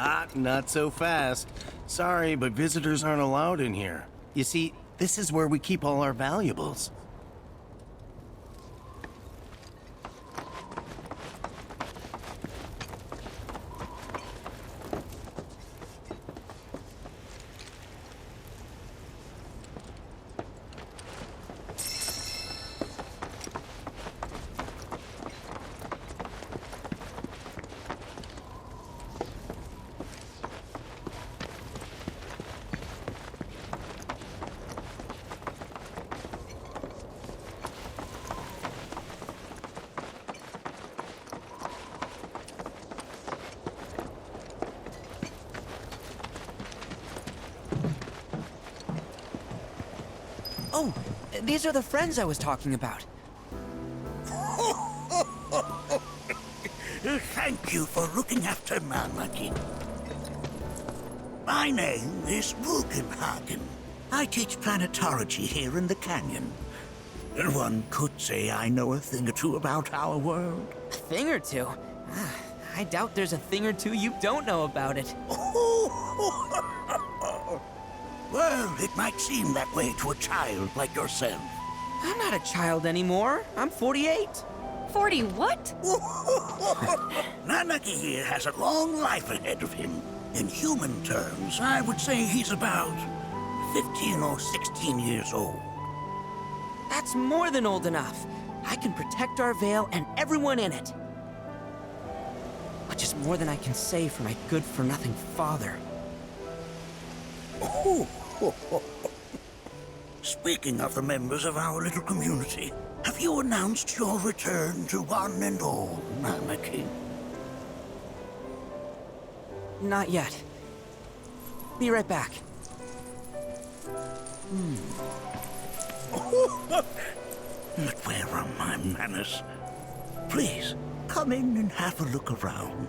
Ah, not so fast. Sorry, but visitors aren't allowed in here. You see, this is where we keep all our valuables. Oh, these are the friends I was talking about. Thank you for looking after Nanaki. My name is Rugenhagen. I teach planetology here in the canyon. One could say I know a thing or two about our world. A thing or two? I doubt there's a thing or two you don't know about it. Well, it might seem that way to a child like yourself. I'm not a child anymore. I'm 48. 40 what? Nanaki here has a long life ahead of him. In human terms, I would say he's about 15 or 16 years old. That's more than old enough. I can protect our Veil and everyone in it. Which is more than I can say for my good-for-nothing father. Speaking of the members of our little community, have you announced your return to one and all, Nanaki? Not yet. Be right back. But where are my manners? Please, come in and have a look around.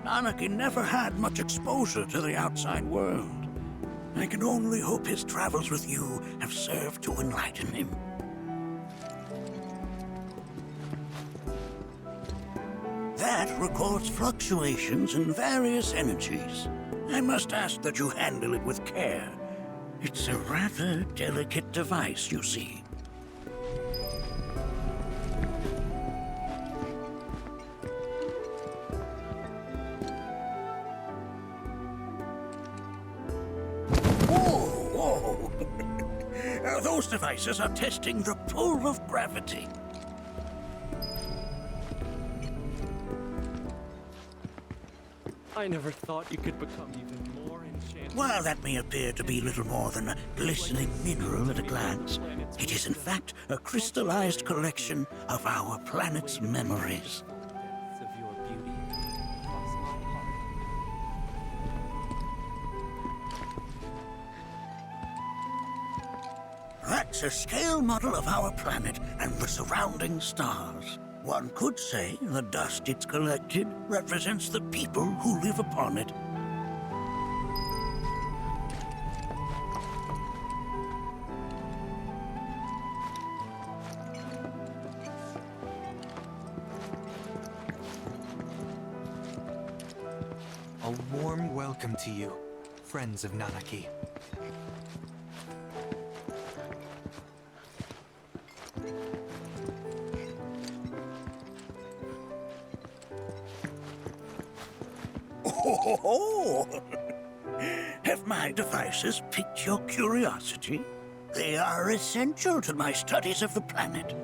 Nanaki never had much exposure to the outside world. I can only hope his travels with you have served to enlighten him. That records fluctuations in various energies. I must ask that you handle it with care. It's a rather delicate device, you see. Those devices are testing the pull of gravity. I never thought you could become even more enchanted. While that may appear to be little more than a glistening mineral at a glance, it is in fact a crystallized collection of our planet's memories. Depths of your beauty across my heart. That's a scale model of our planet and the surrounding stars. One could say the dust it's collected represents the people who live upon it. A warm welcome to you, friends of Nanaki. Oh, have my devices piqued your curiosity? They are essential to my studies of the planet.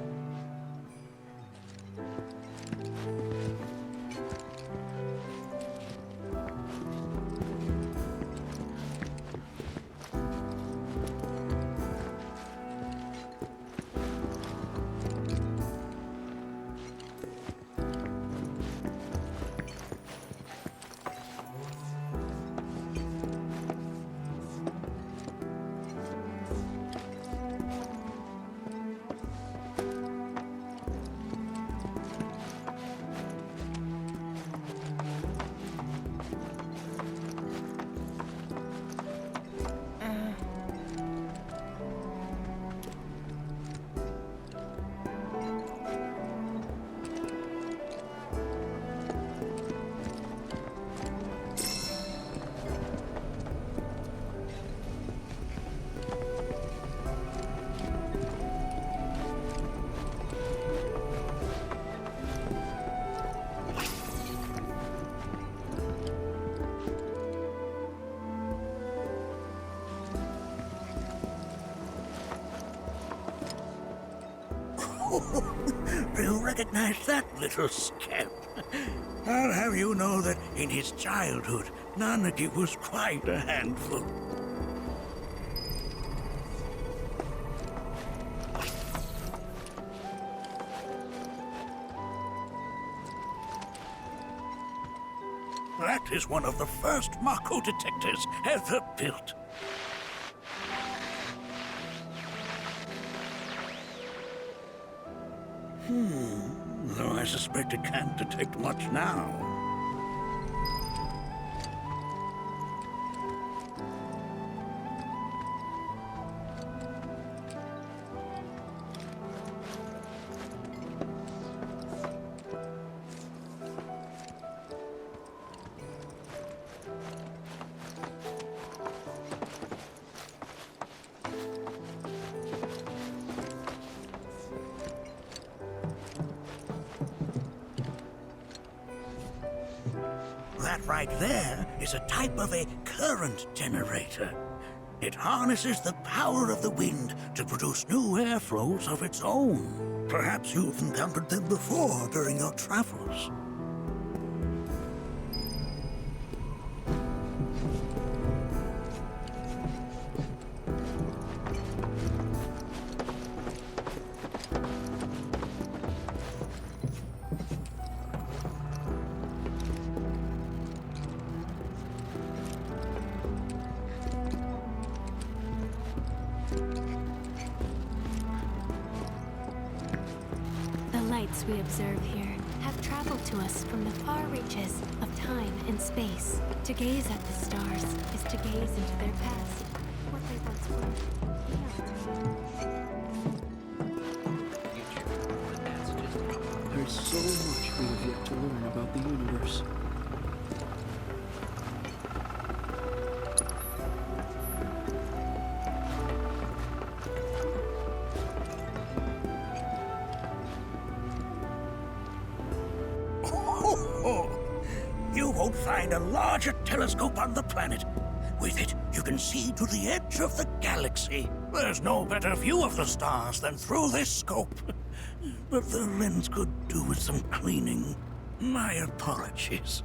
Do you recognize that little scamp? I'll have you know that in his childhood, Nanaki was quite a handful. That is one of the first Mako detectors ever built. Though I suspect it can't detect much now. That right there is a type of a current generator. It harnesses the power of the wind to produce new airflows of its own. Perhaps you've encountered them before during your travels. The lights we observe here have traveled to us from the far reaches of time and space. To gaze at the stars is to gaze into their past, what they once were. There's so much we have yet to learn about the universe. You won't find a larger telescope on the planet. With it, you can see to the edge of the galaxy. There's no better view of the stars than through this scope. But the lens could do with some cleaning. My apologies.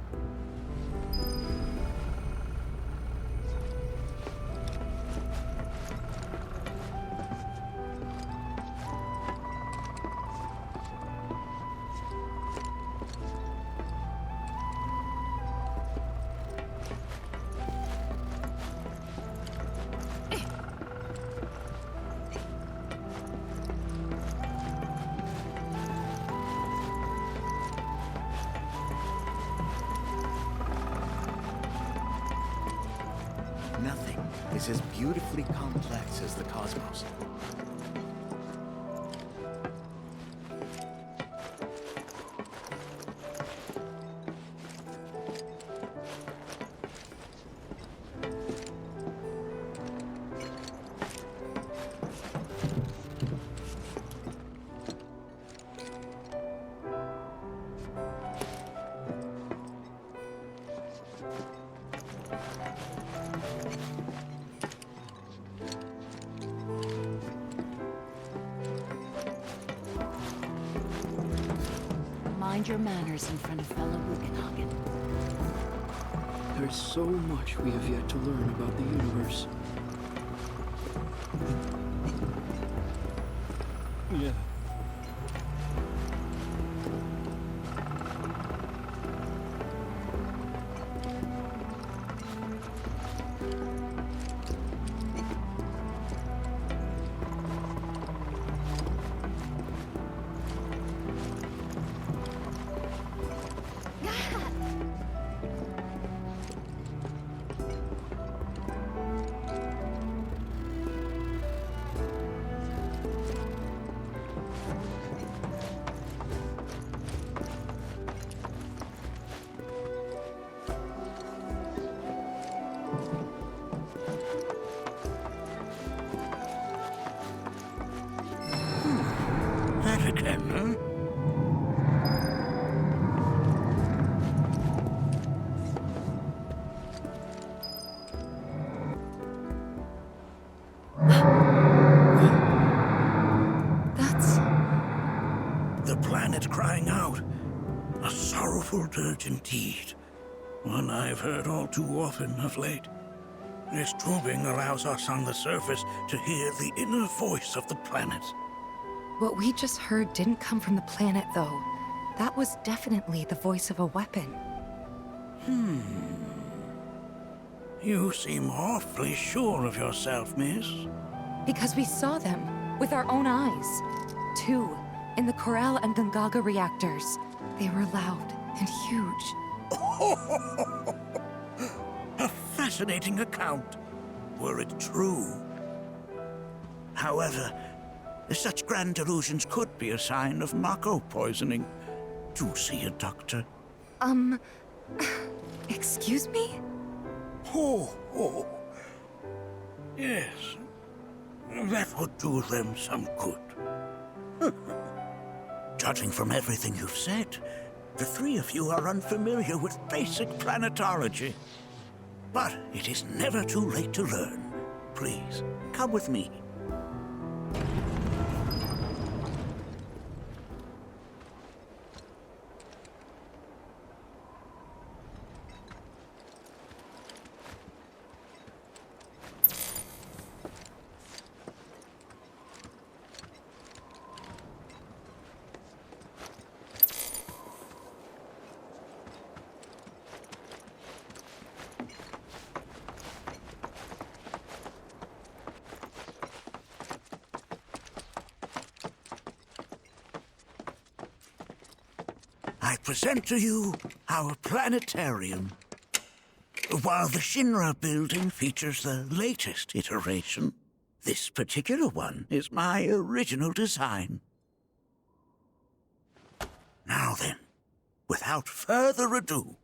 Nothing is as beautifully complex as the cosmos. Mind your manners in front of fellow Buchenhagen. There's so much we have yet to learn about the universe. Yeah. That again, huh? planet crying out. A sorrowful dirge indeed. One I've heard all too often of late. This tubing allows us on the surface to hear the inner voice of the planet. What we just heard didn't come from the planet, though. That was definitely the voice of a weapon. You seem awfully sure of yourself, miss. Because we saw them with our own eyes. Two, in the Corral and Gungaga reactors. They were loud and huge. A fascinating account, were it true. However, such grand delusions could be a sign of Mako poisoning. Do see a doctor. Excuse me? Oh. Yes. That would do them some good. Judging from everything you've said, the three of you are unfamiliar with basic planetology. But it is never too late to learn. Please, come with me. I present to you our planetarium. While the Shinra building features the latest iteration, this particular one is my original design. Now then, without further ado,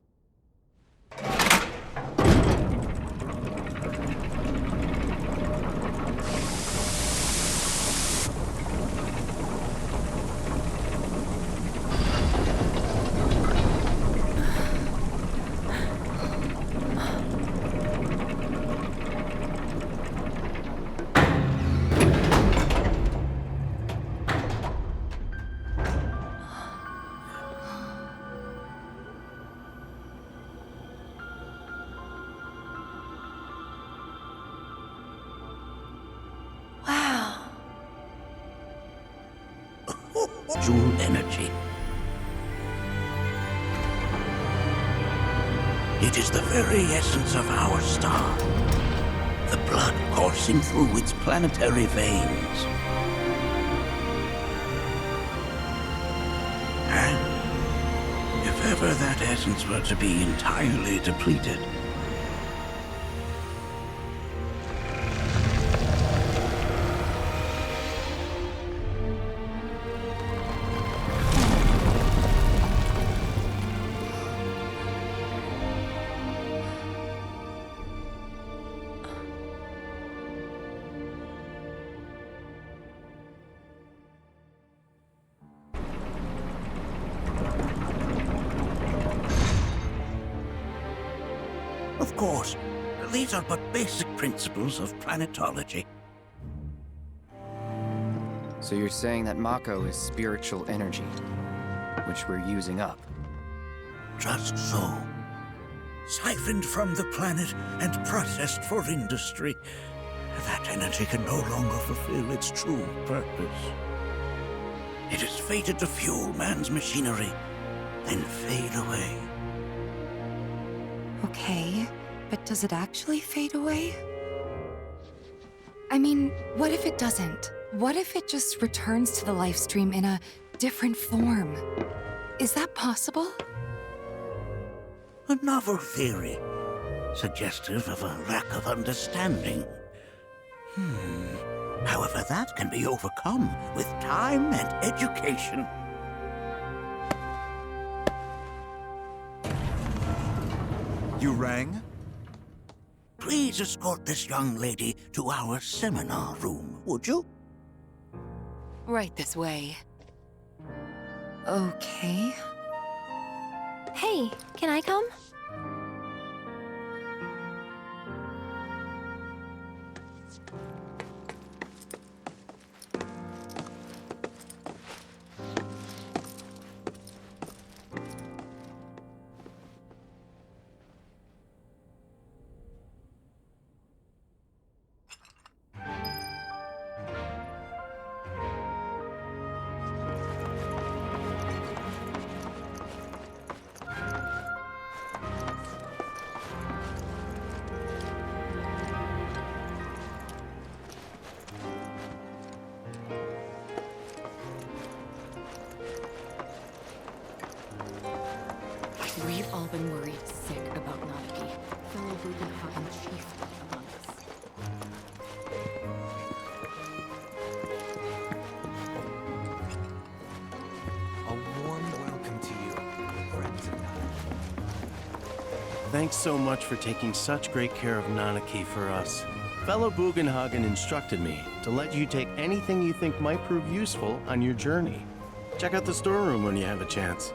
Joule energy. It is the very essence of our star. The blood coursing through its planetary veins. And if ever that essence were to be entirely depleted, of course, these are but basic principles of planetology. So you're saying that Mako is spiritual energy, which we're using up? Just so. Siphoned from the planet and processed for industry, that energy can no longer fulfill its true purpose. It is fated to fuel man's machinery, then fade away. Okay, but does it actually fade away? I mean, what if it doesn't? What if it just returns to the life stream in a different form? Is that possible? A novel theory, suggestive of a lack of understanding. However, that can be overcome with time and education. You rang? Please escort this young lady to our seminar room, would you? Right this way. Okay. Hey, can I come? been worried sick about Nanaki, fellow Bugenhagen chieftain among us. A warm welcome to you, friends of Nanaki. Thanks so much for taking such great care of Nanaki for us. Fellow Bugenhagen instructed me to let you take anything you think might prove useful on your journey. Check out the storeroom when you have a chance.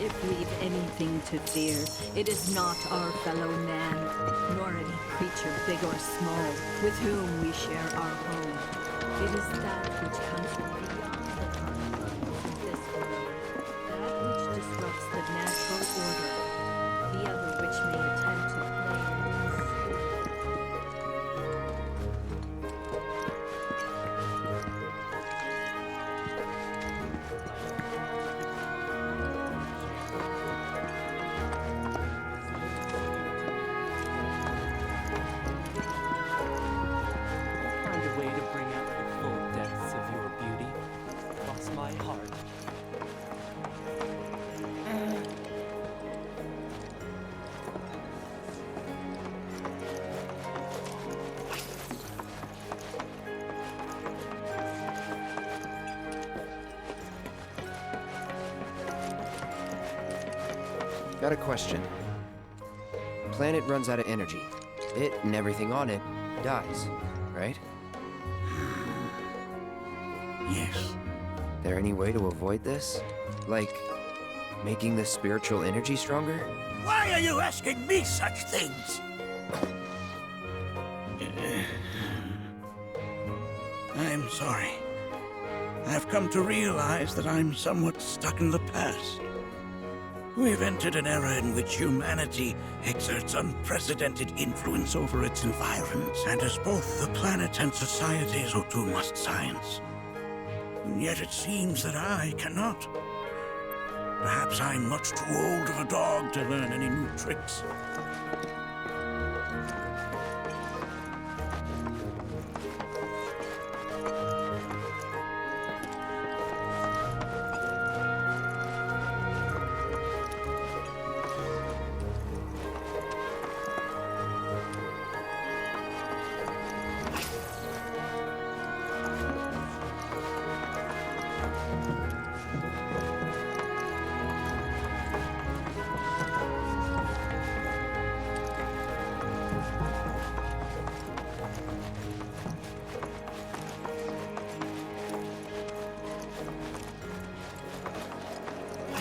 If we've anything to fear, it is not our fellow man, nor any creature big or small, with whom we share our home. It is that which comes from beyond the confines of this world, that which disrupts the natural order, the other which may attempt to play in its Find a way to bring out the full depths of your beauty. Cross my heart. Got a question. Planet runs out of energy. It and everything on it dies, right? Yes. There any way to avoid this? Like, making the spiritual energy stronger? Why are you asking me such things? I'm sorry. I've come to realize that I'm somewhat stuck in the past. We've entered an era in which humanity exerts unprecedented influence over its environs, and as both the planet and society, so too must science. And yet it seems that I cannot. Perhaps I'm much too old of a dog to learn any new tricks.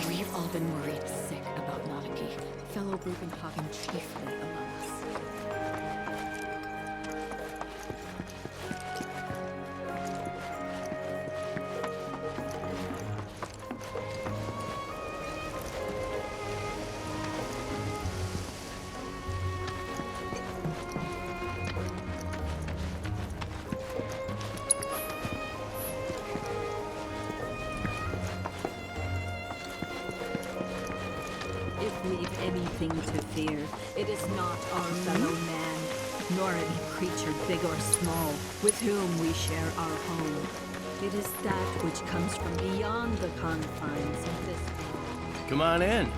We've all been worried sick about Nanaki, fellow Bugenhagen chieftain among us. If we've anything to fear, it is not our fellow man, nor any creature big or small, with whom we share our home. It is that which comes from beyond the confines of this world. Come on in.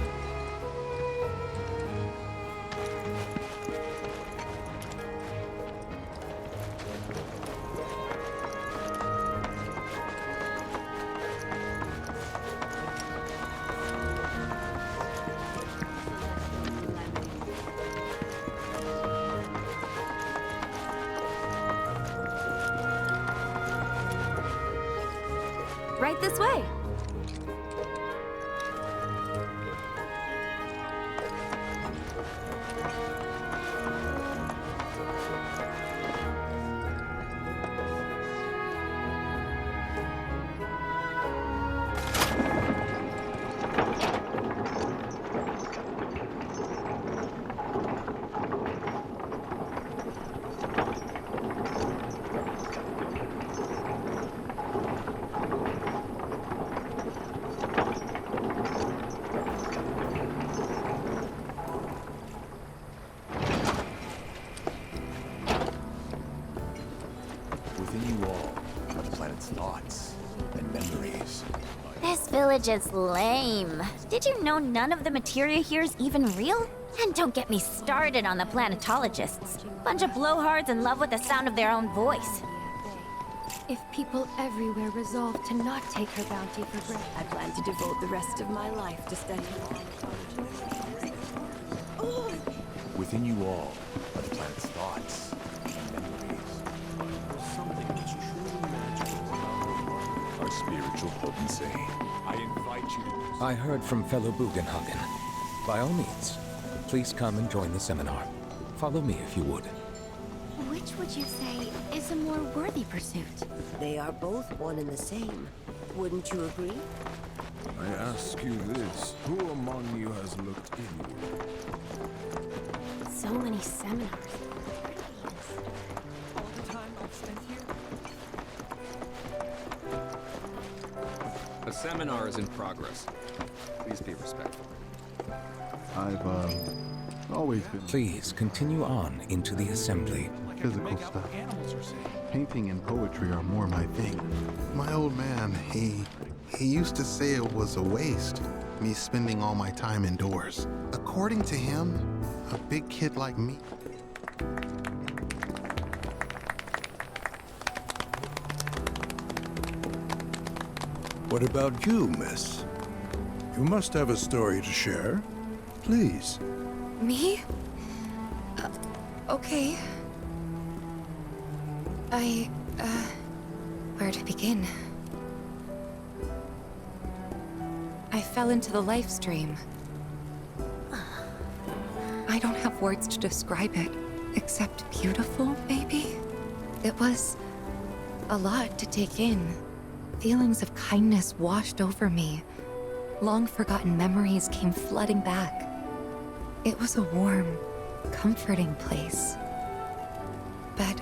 Right this way. Within you all are the planet's thoughts and memories. This village is lame. Did you know none of the materia here is even real? And don't get me started on the planetologists. Bunch of blowhards in love with the sound of their own voice. If people everywhere resolve to not take her bounty for granted, I plan to devote the rest of my life to studying Within you all are the planet's thoughts and memories. There's something that's truly magical about Our spiritual potency. I invite you to... I heard from fellow Bugenhagen. By all means, please come and join the seminar. Follow me if you would. which would you say is a more worthy pursuit? They are both one and the same. Wouldn't you agree? I ask you this, who among you has looked inward? So many seminars. All the time I've spent here? A seminar is in progress. Please be respectful. I've, always been... Please continue on into the assembly. Physical stuff. Painting and poetry are more my thing. My old man, he used to say it was a waste, me spending all my time indoors. According to him, a big kid like me... What about you, miss? You must have a story to share. Please. Me? Okay. Where to begin? I fell into the life stream. I don't have words to describe it, except beautiful, maybe? It was a lot to take in. Feelings of kindness washed over me. Long-forgotten memories came flooding back. It was a warm, comforting place. But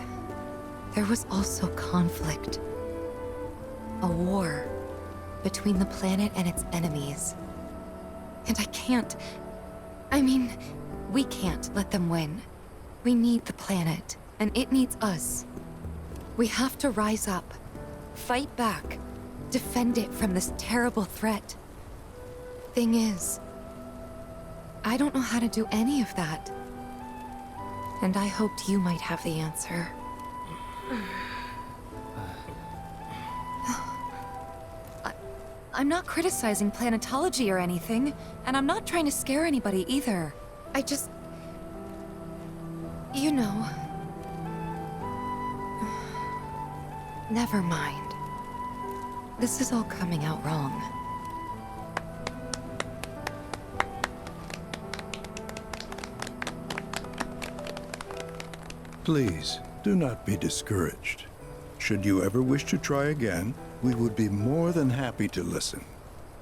there was also conflict. A war between the planet and its enemies. And we can't let them win. We need the planet, and it needs us. We have to rise up, fight back, defend it from this terrible threat. Thing is, I don't know how to do any of that. And I hoped you might have the answer. I'm not criticizing planetology or anything, and I'm not trying to scare anybody either. I just... You know... Never mind. This is all coming out wrong. Please, do not be discouraged. Should you ever wish to try again, we would be more than happy to listen.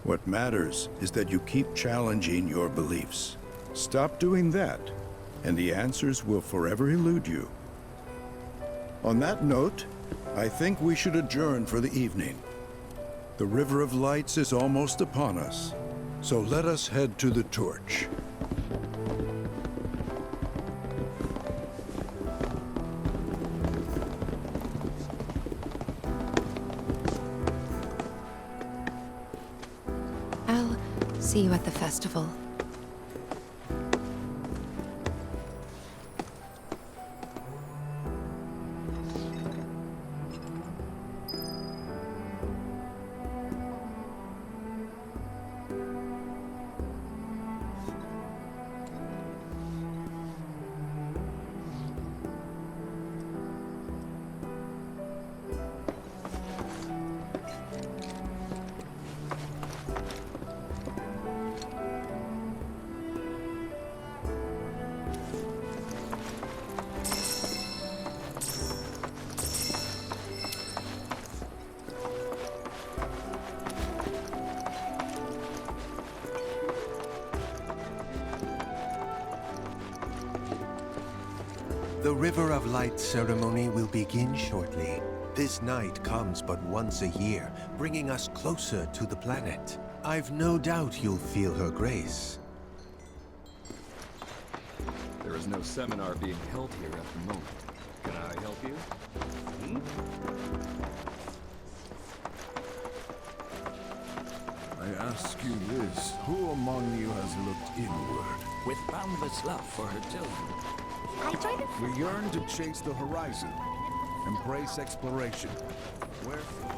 What matters is that you keep challenging your beliefs. Stop doing that, and the answers will forever elude you. On that note, I think we should adjourn for the evening. The River of Lights is almost upon us. So let us head to the torch. I'll see you at the festival. The River of Light ceremony will begin shortly. This night comes but once a year, bringing us closer to the planet. I've no doubt you'll feel her grace. There is no seminar being held here at the moment. Can I help you? I ask you this, who among you has looked inward? With boundless love for her children. We yearn to chase the horizon, embrace exploration. Wherefore...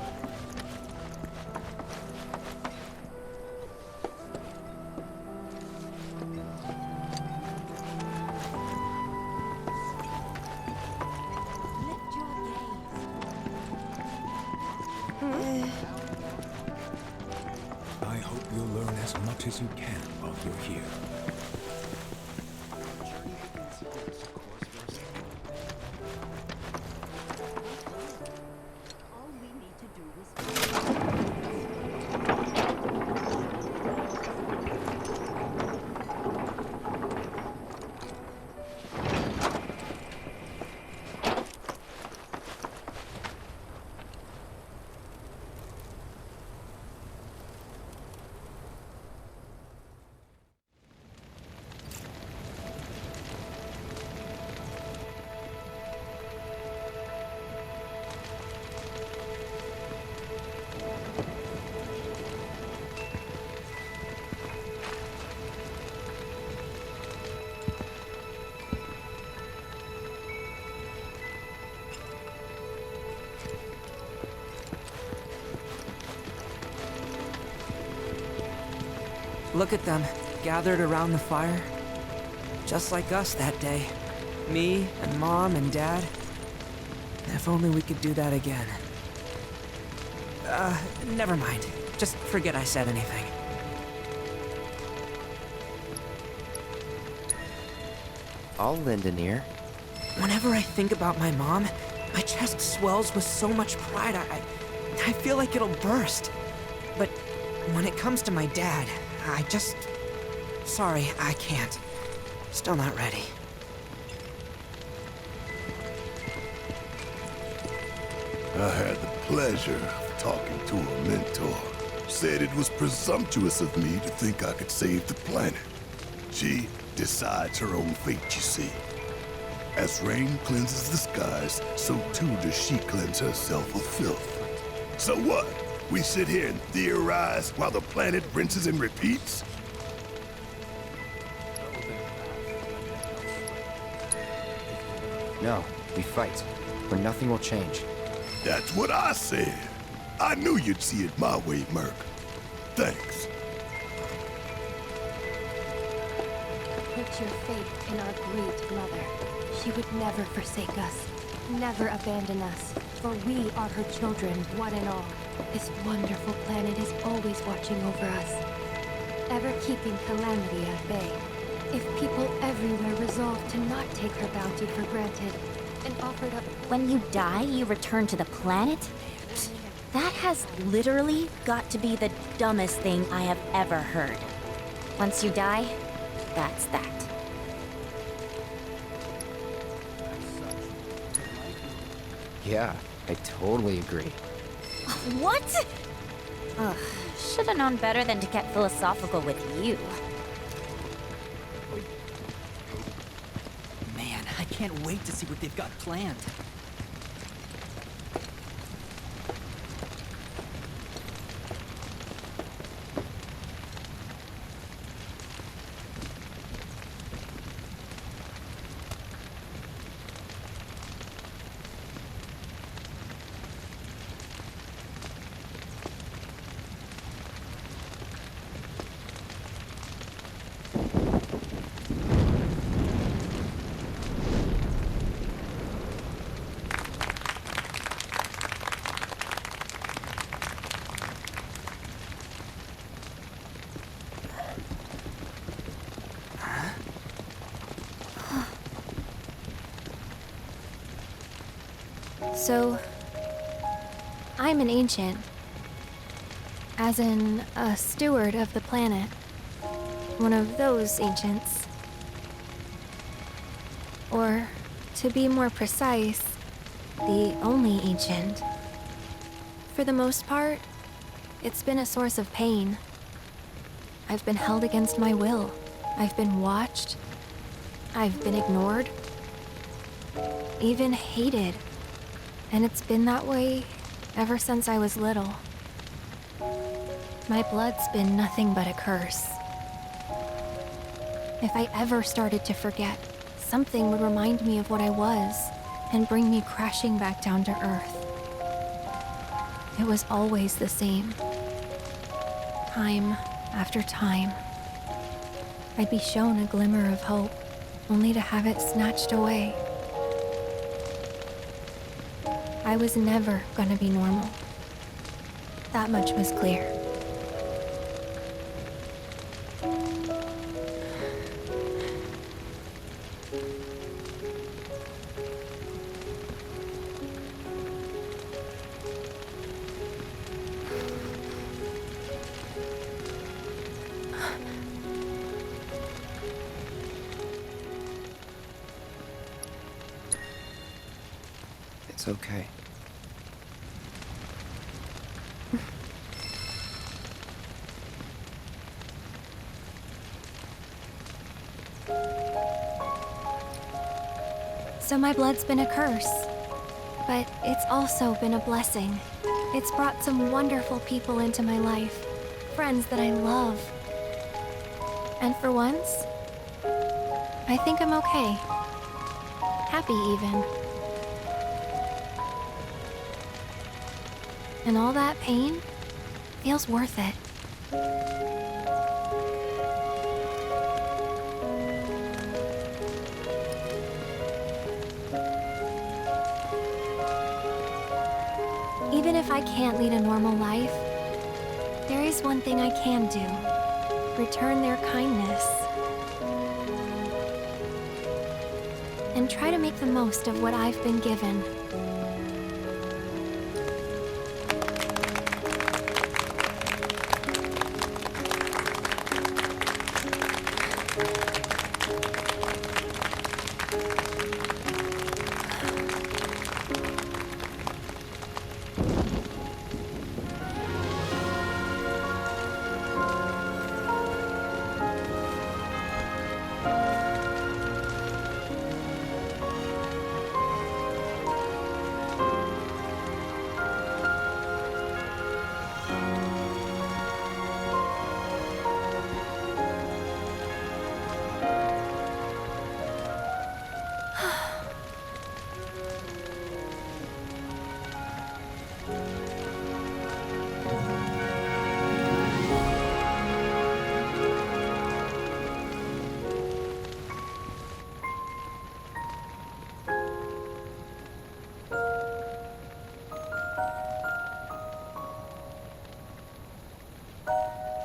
I hope you'll learn as much as you can while you're here. Look at them, gathered around the fire. Just like us that day. Me and Mom and Dad. If only we could do that again. Never mind. Just forget I said anything. I'll lend an ear. Whenever I think about my mom, my chest swells with so much pride, I feel like it'll burst. But when it comes to my dad, sorry, I can't. Still not ready. I had the pleasure of talking to a mentor. Said it was presumptuous of me to think I could save the planet. She decides her own fate, you see. As rain cleanses the skies, so too does she cleanse herself of filth. So what? We sit here and theorize while the planet rinses and repeats? No, we fight, or nothing will change. That's what I said. I knew you'd see it my way, Merc. Thanks. Put your faith in our great mother. She would never forsake us, never abandon us, for we are her children, one and all. This wonderful planet is always watching over us, ever keeping calamity at bay. If people everywhere resolve to not take her bounty for granted, and offered up... When you die, you return to the planet? That has literally got to be the dumbest thing I have ever heard. Once you die, that's that. Yeah, I totally agree. What? Ugh. Should have known better than to get philosophical with you. Man, I can't wait to see what they've got planned. So, I'm an ancient. As in, a steward of the planet. One of those ancients. Or, to be more precise, the only ancient. For the most part, it's been a source of pain. I've been held against my will. I've been watched. I've been ignored. Even hated. And it's been that way ever since I was little. My blood's been nothing but a curse. If I ever started to forget, something would remind me of what I was and bring me crashing back down to earth. It was always the same. Time after time. I'd be shown a glimmer of hope, only to have it snatched away. I was never gonna be normal. That much was clear. It's okay. So my blood's been a curse, but it's also been a blessing. It's brought some wonderful people into my life, friends that I love. And for once, I think I'm okay. Happy even. And all that pain feels worth it. Even if I can't lead a normal life, there is one thing I can do. Return their kindness. And try to make the most of what I've been given.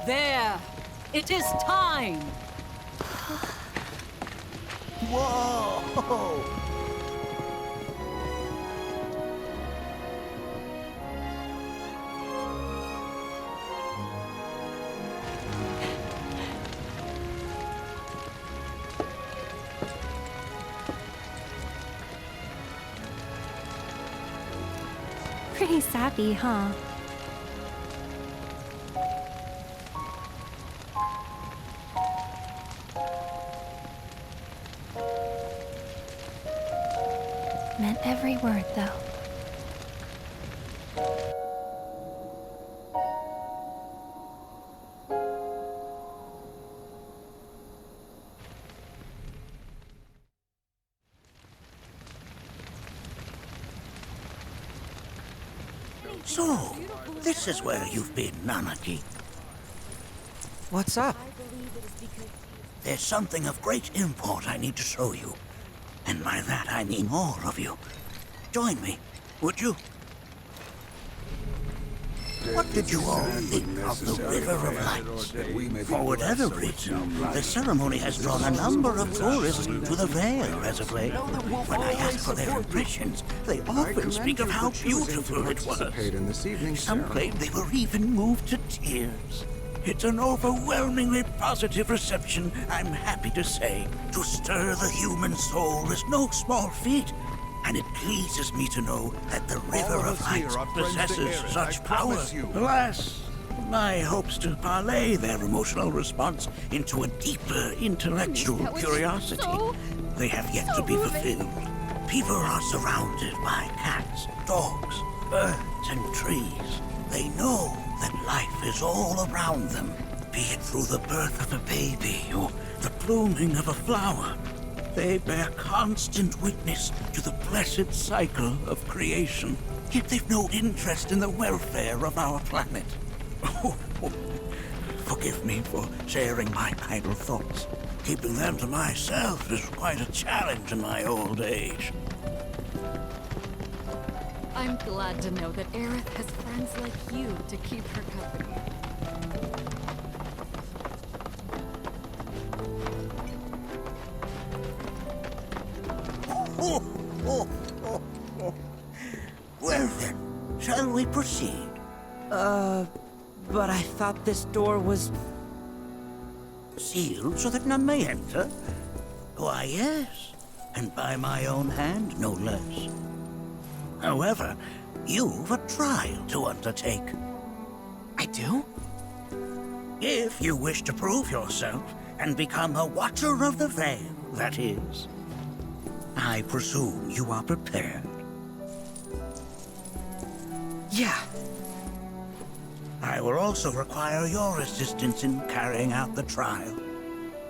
There! It is time! Whoa! Pretty sappy, huh? Meant every word, though. So, this is where you've been, Nanaki. What's up? There's something of great import I need to show you. And by that I mean all of you. Join me, would you? What did you all think of the River of Lights? For whatever reason, the ceremony has drawn a number of tourists to the Vale as of late. When I ask for their impressions, they often speak of how beautiful it was. Some claim they were even moved to tears. It's an overwhelmingly positive reception, I'm happy to say. To stir the human soul is no small feat. And it pleases me to know that the River of Lights possesses such power. Alas, my hopes to parlay their emotional response into a deeper intellectual curiosity, they have yet to be fulfilled. People are surrounded by cats, dogs, birds, and trees. They know that life is all around them, be it through the birth of a baby or the blooming of a flower. They bear constant witness to the blessed cycle of creation, yet they've no interest in the welfare of our planet. Forgive me for sharing my idle thoughts. Keeping them to myself is quite a challenge in my old age. I'm glad to know that Aerith has friends like you to keep her company. Well then, shall we proceed? But I thought this door was... sealed so that none may enter? Why, yes, and by my own hand, no less. However, you've a trial to undertake. I do? If you wish to prove yourself and become a Watcher of the Veil, that is. I presume you are prepared. Yeah. I will also require your assistance in carrying out the trial.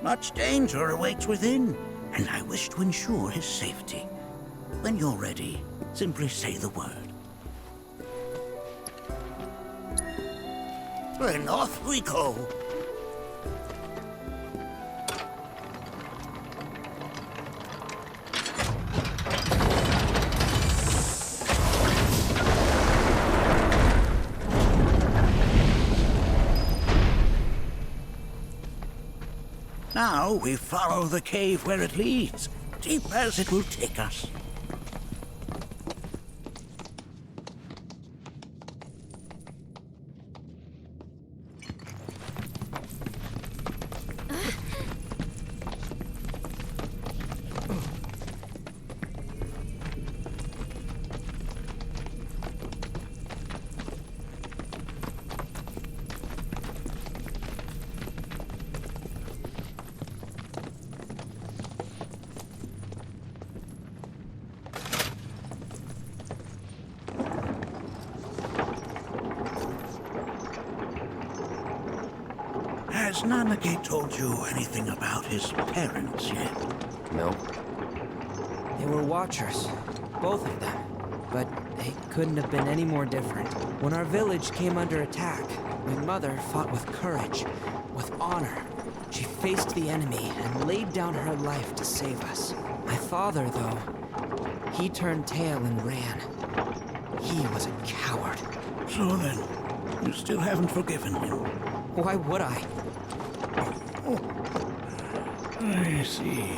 Much danger awaits within, and I wish to ensure his safety. When you're ready, simply say the word. Then off we go. Now we follow the cave where it leads, deep as it will take us. Has Nanaki told you anything about his parents yet? No. They were Watchers, both of them. But they couldn't have been any more different. When our village came under attack, my mother fought with courage, with honor. She faced the enemy and laid down her life to save us. My father, though, he turned tail and ran. He was a coward. So then, you still haven't forgiven him? Why would I? I see.